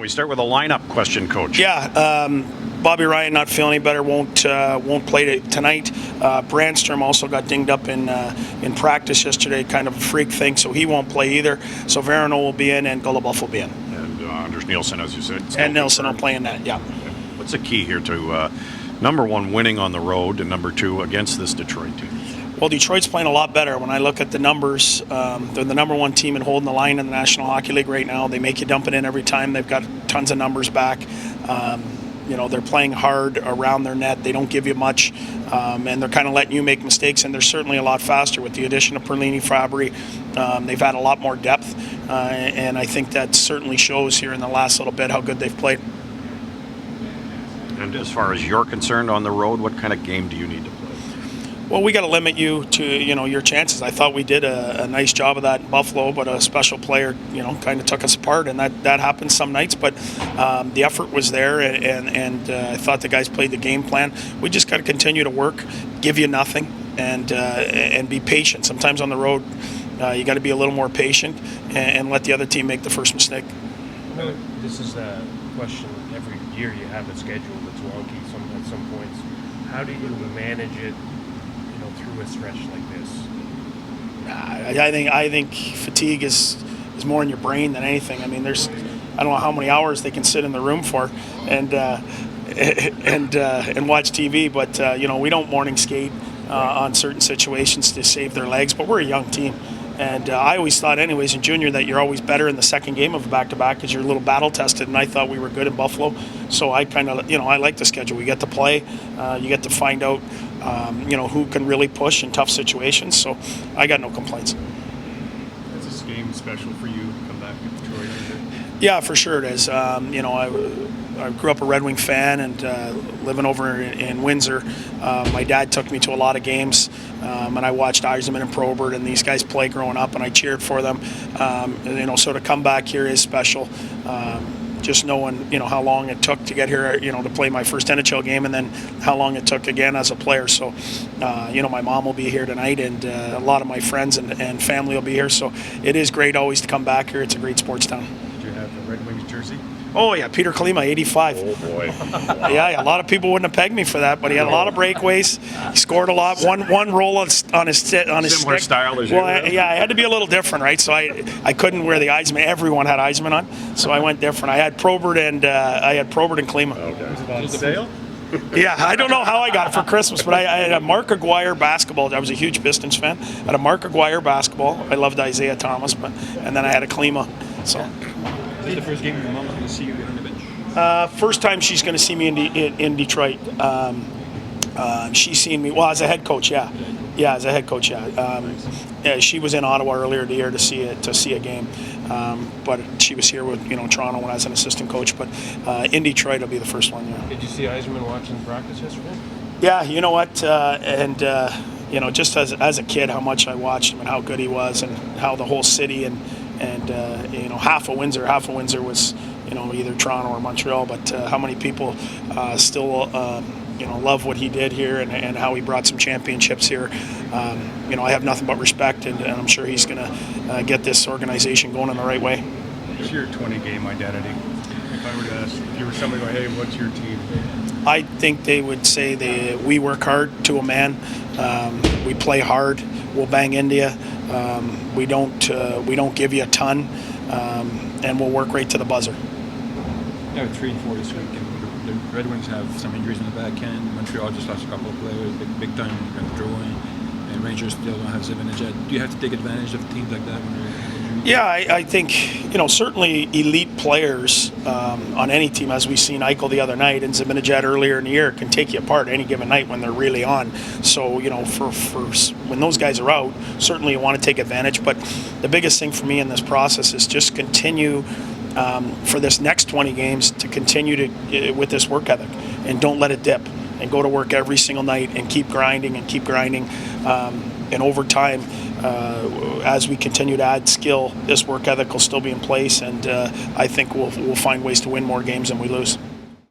We start with a lineup question, Coach. Yeah, Bobby Ryan not feeling any better, won't play tonight. Brandstrom also got dinged up in practice yesterday, kind of a freak thing, so he won't play either. So Verano will be in and Goluboff will be in. And Anders Nielsen, as you said. And Nielsen will play in that, yeah. What's the key here to, number one, winning on the road, and number two, against this Detroit team? Well, Detroit's playing a lot better. When I look at the numbers, they're the number one team in holding the line in the National Hockey League right now. They make you dump it in every time. They've got tons of numbers back. They're playing hard around their net. They don't give you much, and they're kind of letting you make mistakes, and they're certainly a lot faster with the addition of Perlini, Fabry. They've had a lot more depth, and I think that certainly shows here in the last little bit how good they've played. And as far as you're concerned on the road, what kind of game do you need to play? Well, we got to limit you to your chances. I thought we did a nice job of that in Buffalo, but a special player kind of took us apart, and that happens some nights. But the effort was there, and I thought the guys played the game plan. We just got to continue to work, give you nothing, and be patient. Sometimes on the road, you got to be a little more patient and let the other team make the first mistake. This is a question every year you have a schedule that's wonky at some points. How do you manage it? Through a stretch like this, I think fatigue is more in your brain than anything. I mean, I don't know how many hours they can sit in the room for and watch TV, but we don't morning skate on certain situations to save their legs. But we're a young team, and I always thought, anyways, in junior that you're always better in the second game of a back-to-back because you're a little battle tested. And I thought we were good in Buffalo, so I kind of I like the schedule. We get to play, you get to find out. Who can really push in tough situations. So I got no complaints. Is this game special for you? Come back to Detroit? Yeah, for sure it is. I grew up a Red Wing fan and living over in Windsor. My dad took me to a lot of games, and I watched Yzerman and Probert and these guys play growing up, and I cheered for them. So to come back here is special. Just knowing, how long it took to get here, to play my first NHL game, and then how long it took again as a player. So, my mom will be here tonight, and a lot of my friends and family will be here. So it is great always to come back here. It's a great sports town. Did you have a Red Wings jersey? Oh, yeah, Peter Kalima, 85. Oh, boy. Yeah, a lot of people wouldn't have pegged me for that, but he had a lot of breakaways. He scored a lot. One roll on his Similar stick. style as you. Well, I had to be a little different, right? So I couldn't wear the Yzerman. Everyone had Yzerman on, so I went different. I had Probert and Kalima. Okay. Was it on sale? Yeah, I don't know how I got it for Christmas, but I had a Mark Aguirre basketball. I was a huge Pistons fan. I had a Mark Aguirre basketball. I loved Isaiah Thomas, and then I had a Klima. So. Is this the first game your mom's going to see you on the bench? First time she's going to see me in Detroit. She's seen me as a head coach. Yeah, as a head coach. Yeah, she was in Ottawa earlier in the year to see a game, but she was here with Toronto when I was an assistant coach. But in Detroit, it'll be the first one. Yeah. Did you see Yzerman watching practice yesterday? Yeah, you know what, just as a kid, how much I watched him and how good he was, and how the whole city and half of Windsor was either Toronto or Montreal, but how many people still love what he did here and how he brought some championships here. I have nothing but respect, and I'm sure he's going to get this organization going in the right way. What's your 20-game identity? If I were to ask, if you were somebody going, hey, what's your team? I think they would say we work hard to a man. We play hard. We'll bang into you. We don't give you a ton, and we'll work right to the buzzer. Yeah, 3-4 this week, and the Red Wings have some injuries in the back end. Montreal just lost a couple of players, big time withdrawing, and Rangers still don't have Zibanejad. Do you have to take advantage of teams like that when you're injured? Yeah, I think certainly elite players on any team, as we've seen Eichel the other night and Zibanejad earlier in the year, can take you apart any given night when they're really on. So for when those guys are out, certainly you want to take advantage. But the biggest thing for me in this process is just continue. For this next 20 games to continue with this work ethic, and don't let it dip, and go to work every single night and keep grinding, and over time, as we continue to add skill, this work ethic will still be in place, and I think we'll find ways to win more games than we lose.